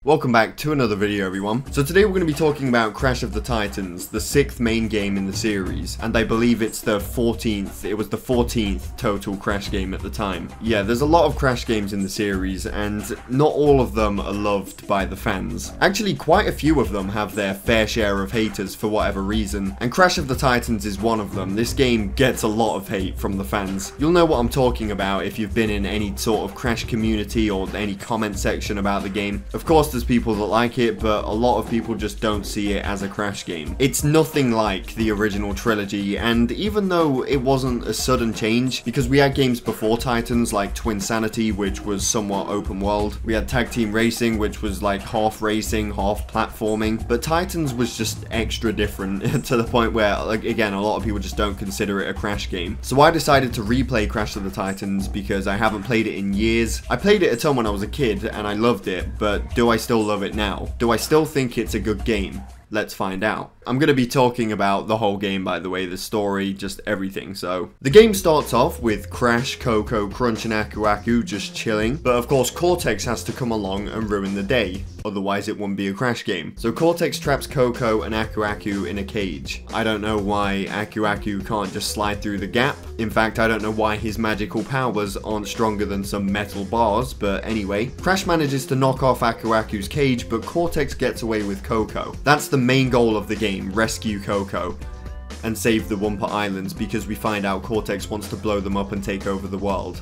Welcome back to another video, everyone. So today we're going to be talking about Crash of the Titans, the 6th main game in the series, and I believe it's the 14th, it was the 14th total Crash game at the time. Yeah, there's a lot of Crash games in the series, and not all of them are loved by the fans. Actually, quite a few of them have their fair share of haters for whatever reason, and Crash of the Titans is one of them. This game gets a lot of hate from the fans. You'll know what I'm talking about if you've been in any sort of Crash community or any comment section about the game. Of course, there's people that like it, but a lot of people just don't see it as a Crash game. It's nothing like the original trilogy, and even though it wasn't a sudden change, because we had games before Titans like Twinsanity, which was somewhat open world, we had Tag Team Racing, which was like half racing, half platforming, but Titans was just extra different to the point where, like, again, a lot of people just don't consider it a Crash game. So I decided to replay Crash of the Titans because I haven't played it in years. I played it a ton when I was a kid and I loved it, but do I still love it now? Do I still think it's a good game? Let's find out. I'm going to be talking about the whole game, by the way, the story, just everything. So the game starts off with Crash, Coco, Crunch and Aku Aku just chilling, but of course Cortex has to come along and ruin the day, otherwise it wouldn't be a Crash game. So Cortex traps Coco and Aku Aku in a cage. I don't know why Aku Aku can't just slide through the gap. In fact, I don't know why his magical powers aren't stronger than some metal bars, but anyway. Crash manages to knock off Aku Aku's cage, but Cortex gets away with Coco. That's the main goal of the game, rescue Coco and save the Wumpa Islands, because we find out Cortex wants to blow them up and take over the world.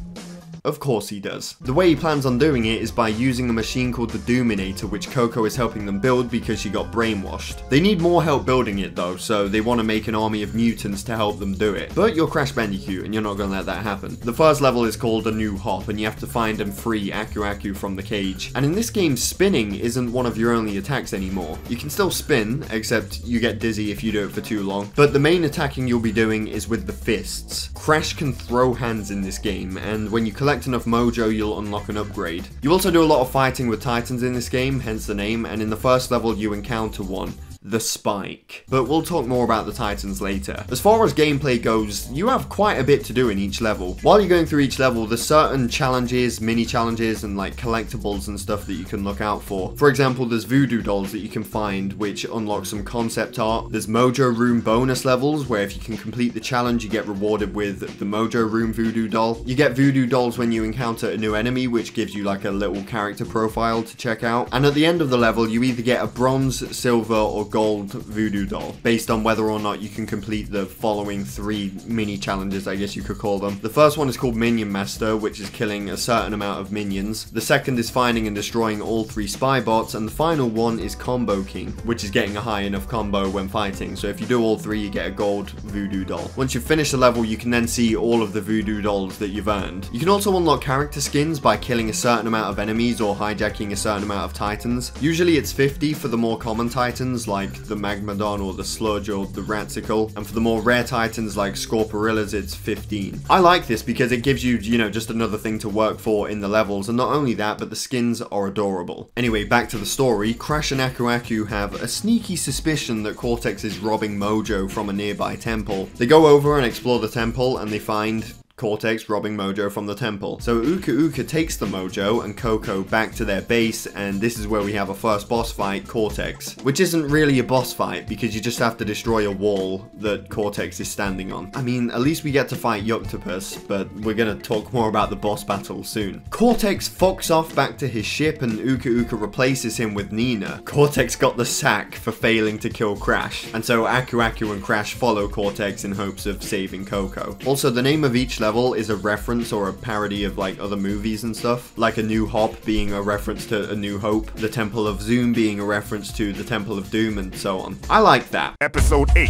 Of course he does. The way he plans on doing it is by using a machine called the Doominator, which Coco is helping them build because she got brainwashed. They need more help building it though, so they want to make an army of mutants to help them do it. But you're Crash Bandicoot and you're not going to let that happen. The first level is called A New Hop, and you have to find and free Aku Aku from the cage. And in this game, spinning isn't one of your only attacks anymore. You can still spin, except you get dizzy if you do it for too long. But the main attacking you'll be doing is with the fists. Crash can throw hands in this game, and when you collect enough mojo, you'll unlock an upgrade. You also do a lot of fighting with Titans in this game, hence the name, and in the first level you encounter one. The Spike. But we'll talk more about the Titans later. As far as gameplay goes, you have quite a bit to do in each level. While you're going through each level, there's certain challenges, mini challenges, and like collectibles and stuff that you can look out for. For example, there's voodoo dolls that you can find, which unlock some concept art. There's Mojo Room bonus levels, where if you can complete the challenge, you get rewarded with the Mojo Room voodoo doll. You get voodoo dolls when you encounter a new enemy, which gives you like a little character profile to check out. And at the end of the level, you either get a bronze, silver, or gold voodoo doll, based on whether or not you can complete the following 3 mini challenges, I guess you could call them. The first one is called Minion Master, which is killing a certain amount of minions. The second is finding and destroying all 3 spy bots, and the final one is Combo King, which is getting a high enough combo when fighting. So if you do all 3, you get a gold voodoo doll. Once you finish the level, you can then see all of the voodoo dolls that you've earned. You can also unlock character skins by killing a certain amount of enemies or hijacking a certain amount of Titans. Usually it's 50 for the more common Titans, like the Magmadon or the Sludge or the Ratsicle, and for the more rare Titans like Scorporillas, it's 15. I like this because it gives you, just another thing to work for in the levels, and not only that, but the skins are adorable. Anyway, back to the story. Crash and Aku Aku have a sneaky suspicion that Cortex is robbing Mojo from a nearby temple. They go over and explore the temple, and they find Cortex robbing Mojo from the temple. So Uka Uka takes the Mojo and Coco back to their base, and this is where we have a first boss fight, Cortex. Which isn't really a boss fight, because you just have to destroy a wall that Cortex is standing on. I mean, at least we get to fight Yuctopus, but we're gonna talk more about the boss battle soon. Cortex fucks off back to his ship, and Uka Uka replaces him with Nina. Cortex got the sack for failing to kill Crash, and so Aku Aku and Crash follow Cortex in hopes of saving Coco. Also, the name of each level is a reference or a parody of like other movies and stuff, like A New Hop being a reference to A New Hope, the Temple of Zoom being a reference to the Temple of Doom, and so on. I like that. Episode 8.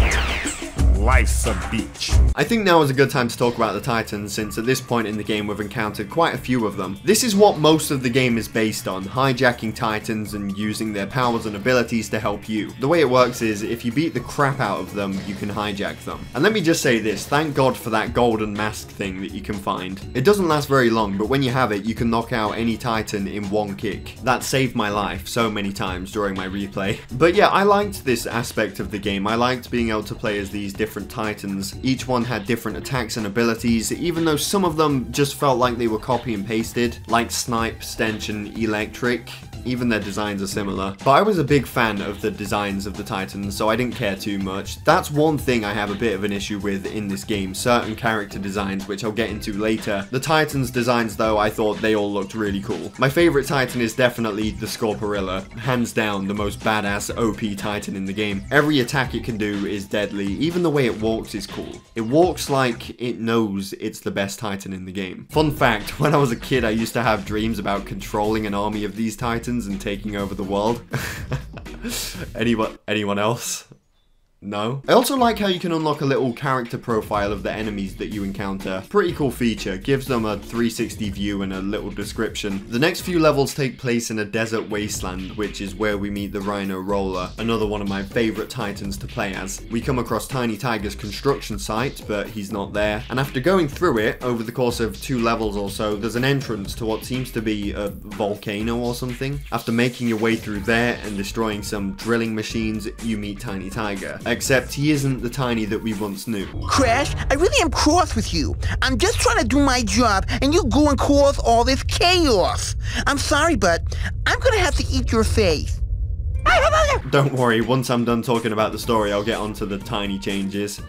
Life's a Beach. I think now is a good time to talk about the Titans, since at this point in the game we've encountered quite a few of them. This is what most of the game is based on, hijacking Titans and using their powers and abilities to help you. The way it works is, if you beat the crap out of them, you can hijack them. And let me just say this, thank God for that golden mask thing that you can find. It doesn't last very long, but when you have it, you can knock out any Titan in one kick. That saved my life so many times during my replay. But yeah, I liked this aspect of the game. I liked being able to play as these different Titans. Each one had different attacks and abilities, even though some of them just felt like they were copy and pasted, like Snipe, Stench, and Electric. even their designs are similar. But I was a big fan of the designs of the Titans, so I didn't care too much. That's one thing I have a bit of an issue with in this game, certain character designs, which I'll get into later. The Titans designs though, I thought they all looked really cool. My favorite Titan is definitely the Scorporilla, hands down the most badass OP Titan in the game. Every attack it can do is deadly, even the way it walks is cool. It walks like it knows it's the best Titan in the game. Fun fact, when I was a kid I used to have dreams about controlling an army of these Titans and taking over the world. Anyone else? No? I also like how you can unlock a little character profile of the enemies that you encounter. Pretty cool feature, gives them a 360 view and a little description. The next few levels take place in a desert wasteland, which is where we meet the Rhino Roller, another one of my favorite Titans to play as. We come across Tiny Tiger's construction site, but he's not there. And after going through it, over the course of 2 levels or so, there's an entrance to what seems to be a volcano or something. After making your way through there and destroying some drilling machines, you meet Tiny Tiger. Except he isn't the Tiny that we once knew. Crash, I really am cross with you. I'm just trying to do my job, and you go and cause all this chaos. I'm sorry, but I'm gonna have to eat your face. Don't worry, once I'm done talking about the story, I'll get onto the tiny changes.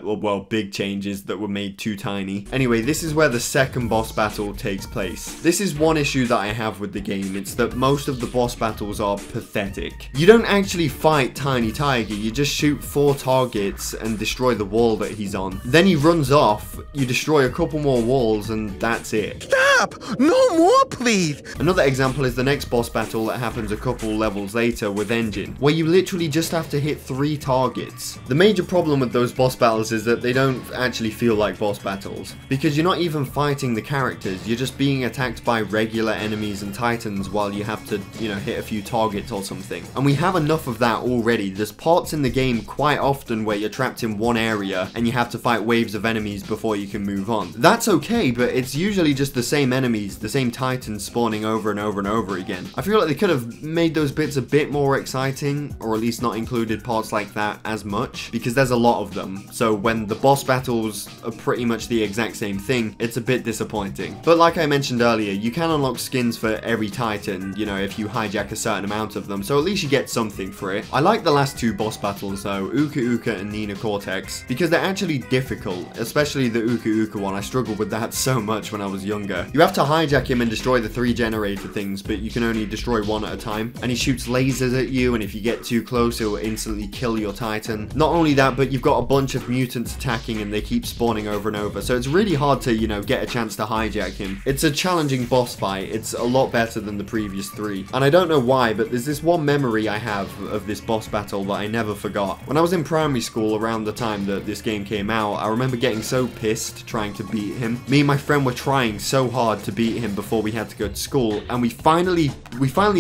Well, big changes that were made too tiny. Anyway, this is where the second boss battle takes place. This is one issue that I have with the game. It's that most of the boss battles are pathetic. You don't actually fight Tiny Tiger, you just shoot 4 targets and destroy the wall that he's on. Then he runs off, you destroy a couple more walls, and that's it. Stop! No more, please! Another example is the next boss battle that happens a couple levels later with Engine, where you literally just have to hit 3 targets. The major problem with those boss battles is that they don't actually feel like boss battles, because you're not even fighting the characters, you're just being attacked by regular enemies and Titans while you have to, you know, hit a few targets or something. And we have enough of that already. There's parts in the game quite often where you're trapped in one area and you have to fight waves of enemies before you can move on. That's okay, but it's usually just the same enemies, the same Titans spawning over and over and over again. I feel like they could have made those bits a bit more exciting, or at least not included parts like that as much, because there's a lot of them. So when the boss battles are pretty much the exact same thing, it's a bit disappointing. But like I mentioned earlier, you can unlock skins for every Titan, you know, if you hijack a certain amount of them, so at least you get something for it. I like the last 2 boss battles though, Uka Uka and Nina Cortex, because they're actually difficult, especially the Uka Uka one. I struggled with that so much when I was younger. You have to hijack him and destroy the 3 generator things, but you can only destroy 1 at a time, and he shoots lasers at you, and if you get too close, it will instantly kill your Titan. Not only that, but you've got a bunch of mutants attacking and they keep spawning over and over, so it's really hard to, you know, get a chance to hijack him. It's a challenging boss fight. It's a lot better than the previous 3, and I don't know why, but there's this one memory I have of this boss battle that I never forgot. When I was in primary school around the time that this game came out, I remember getting so pissed trying to beat him. Me and my friend were trying so hard to beat him before we had to go to school, and we finally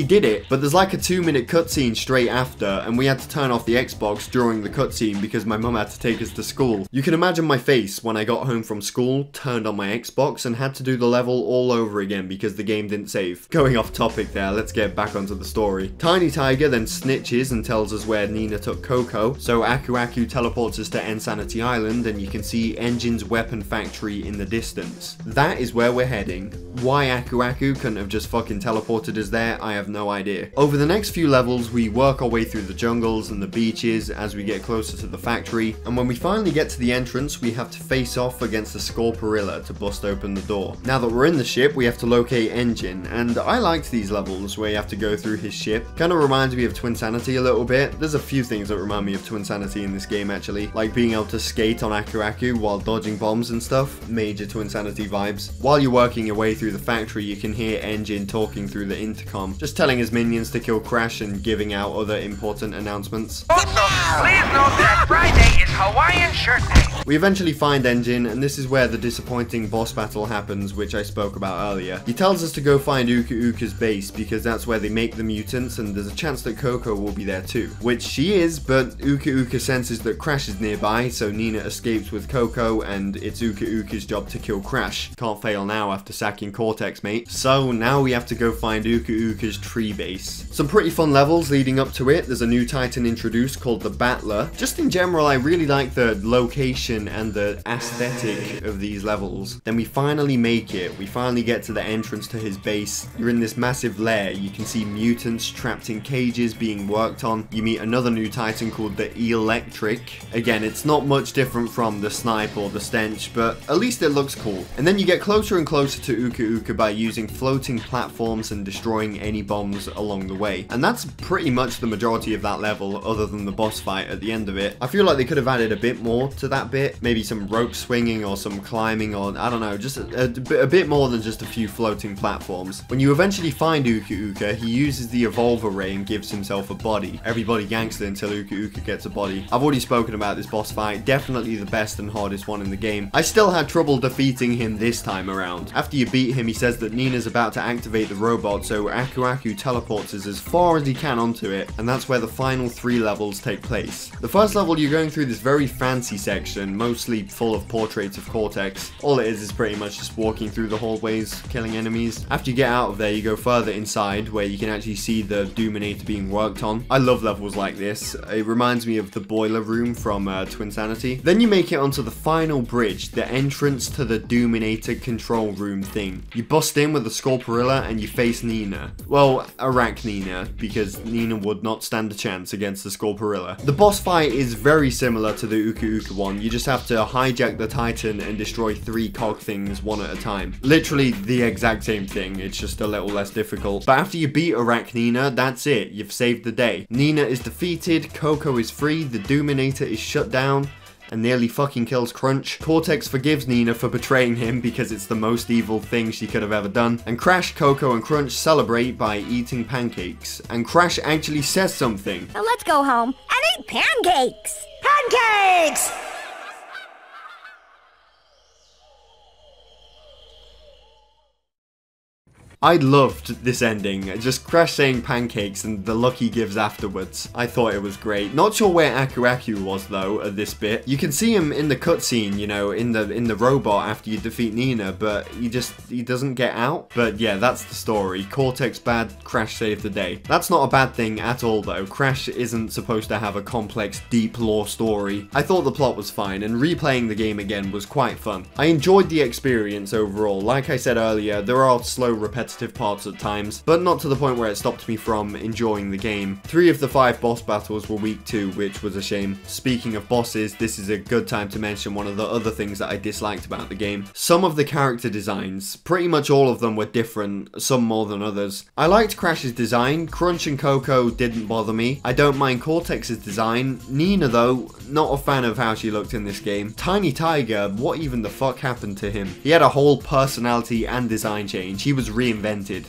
did it, but there's like a 2-minute cutscene straight after, and we had to turn off the Xbox during the cutscene because my mum had to take us to school. You can imagine my face when I got home from school, turned on my Xbox, and had to do the level all over again because the game didn't save. Going off topic there, let's get back onto the story. Tiny Tiger then snitches and tells us where Nina took Coco, so Aku Aku teleports us to Insanity Island, and you can see Engine's weapon factory in the distance. That is where we're heading. Why Aku Aku couldn't have just fucking teleported us there, I have no idea. Over the next few levels, we work our way through the jungles and the beaches as we get closer to the factory, and when we finally get to the entrance, we have to face off against the Scorporilla to bust open the door. Now that we're in the ship, we have to locate Engine, and I liked these levels where you have to go through his ship. Kind of reminds me of Twinsanity a little bit. There's a few things that remind me of Twinsanity in this game actually, like being able to skate on Aku Aku while dodging bombs and stuff. Major Twinsanity vibes. While you're working your way through the factory, you can hear Engine talking through the intercom, just telling his minions to kill Crash and giving out other important announcements. Also, please note that Friday is Hawaiian Shirt Day. We eventually find Engine, and this is where the disappointing boss battle happens, which I spoke about earlier. He tells us to go find Uka Uka's base because that's where they make the mutants, and there's a chance that Coco will be there too. Which she is, but Uka Uka senses that Crash is nearby, so Nina escapes with Coco, and it's Uka Uka's job to kill Crash. Can't fail now after sacking Cortex, mate. So now we have to go find Uka Uka's tree base. Some pretty fun levels leading up to it. There's a new Titan introduced called the Battler. Just in general, I really like the the location and the aesthetic of these levels, then we finally make it. We finally get to the entrance to his base. You're in this massive lair. You can see mutants trapped in cages being worked on. You meet another new titan called the Electric. Again, it's not much different from the Snipe or the Stench, but at least it looks cool. And then you get closer and closer to Uka Uka by using floating platforms and destroying any bombs along the way. And that's pretty much the majority of that level, other than the boss fight at the end of it. I feel like they could have added a bit more to that bit. Maybe some rope swinging or some climbing, or I don't know, just a bit more than just a few floating platforms. When you eventually find Uka Uka, he uses the Evolve Array and gives himself a body. Everybody gangster until Uka Uka gets a body. I've already spoken about this boss fight, definitely the best and hardest one in the game. I still had trouble defeating him this time around. After you beat him, he says that Nina's about to activate the robot, so Aku Aku teleports us as far as he can onto it, and that's where the final 3 levels take place. The first level, you're going through this very fancy section, mostly full of portraits of Cortex. All it is pretty much just walking through the hallways, killing enemies. After you get out of there, you go further inside, where you can actually see the Doominator being worked on. I love levels like this. It reminds me of the boiler room from Twinsanity. Then you make it onto the final bridge, the entrance to the Doominator control room thing. You bust in with the Scorporilla and you face Nina. Well, Arachnina, because Nina would not stand a chance against the Scorporilla. The boss fight is very similar to the Uka Uka one. You just have to hijack the Titan and destroy 3 cog things one at a time. Literally the exact same thing, it's just a little less difficult. But after you beat Arachnina, that's it. You've saved the day. Nina is defeated, Coco is free, the Doominator is shut down, and nearly fucking kills Crunch. Cortex forgives Nina for betraying him because it's the most evil thing she could have ever done. And Crash, Coco, and Crunch celebrate by eating pancakes. And Crash actually says something. Now let's go home and eat pancakes! Pancakes! I loved this ending, just Crash saying pancakes and the look he gives afterwards. I thought it was great. Not sure where Aku Aku was though at this bit. You can see him in the cutscene, you know, in the robot after you defeat Nina, but he doesn't get out. But yeah, that's the story. Cortex bad, Crash saved the day. That's not a bad thing at all though. Crash isn't supposed to have a complex, deep lore story. I thought the plot was fine, and replaying the game again was quite fun. I enjoyed the experience overall. Like I said earlier, there are slow, repetitive parts at times, but not to the point where it stopped me from enjoying the game. 3 of the 5 boss battles were weak too, which was a shame. Speaking of bosses, this is a good time to mention one of the other things that I disliked about the game. Some of the character designs, pretty much all of them were different, some more than others. I liked Crash's design, Crunch and Coco didn't bother me. I don't mind Cortex's design. Nina though, not a fan of how she looked in this game. Tiny Tiger, what even the fuck happened to him? He had a whole personality and design change. He was reinvented.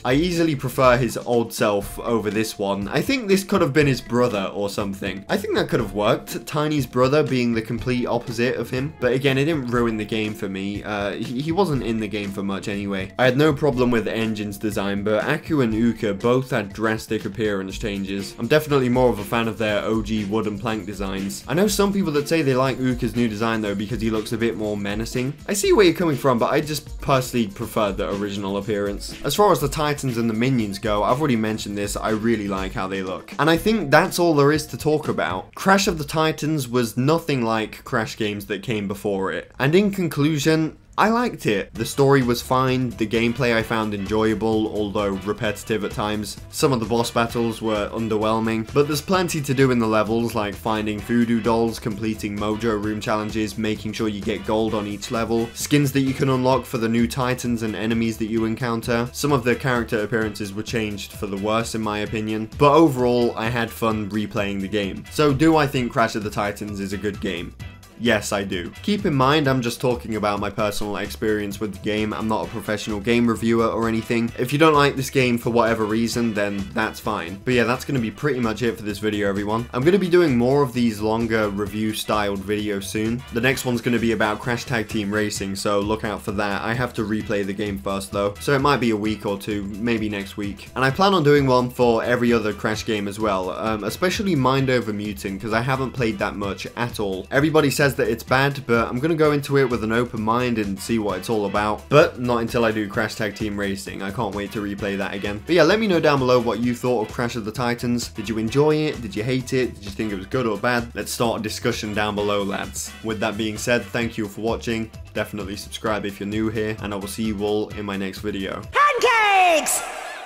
I easily prefer his old self over this one. I think this could have been his brother or something. I think that could have worked, Tiny's brother being the complete opposite of him. But again, it didn't ruin the game for me. He wasn't in the game for much anyway. I had no problem with Engine's design, but Aku and Uka both had drastic appearance changes. I'm definitely more of a fan of their OG wooden plank designs. I know some people that say they like Uka's new design though because he looks a bit more menacing. I see where you're coming from, but I just personally prefer the original appearance. As far as the Titans and the minions go, I've already mentioned this, I really like how they look. And I think that's all there is to talk about. Crash of the Titans was nothing like Crash games that came before it. And in conclusion, I liked it. The story was fine, the gameplay I found enjoyable, although repetitive at times. Some of the boss battles were underwhelming, but there's plenty to do in the levels, like finding voodoo dolls, completing Mojo room challenges, making sure you get gold on each level, skins that you can unlock for the new titans and enemies that you encounter. Some of the character appearances were changed for the worse in my opinion, but overall I had fun replaying the game. So do I think Crash of the Titans is a good game? Yes, I do. Keep in mind, I'm just talking about my personal experience with the game. I'm not a professional game reviewer or anything. If you don't like this game for whatever reason, then that's fine. But yeah, that's going to be pretty much it for this video, everyone. I'm going to be doing more of these longer review-styled videos soon. The next one's going to be about Crash Tag Team Racing, so look out for that. I have to replay the game first, though, so it might be a week or two, maybe next week. And I plan on doing one for every other Crash game as well, especially Mind Over Mutant, because I haven't played that much at all. Everybody says says that it's bad, but I'm gonna go into it with an open mind and see what it's all about. But not until I do Crash Tag Team Racing. I can't wait to replay that again. But yeah, let me know down below what you thought of Crash of the Titans. Did you enjoy it? Did you hate it? Did you think it was good or bad? Let's start a discussion down below, lads. With that being said, thank you for watching. Definitely subscribe if you're new here, and I will see you all in my next video. Pancakes!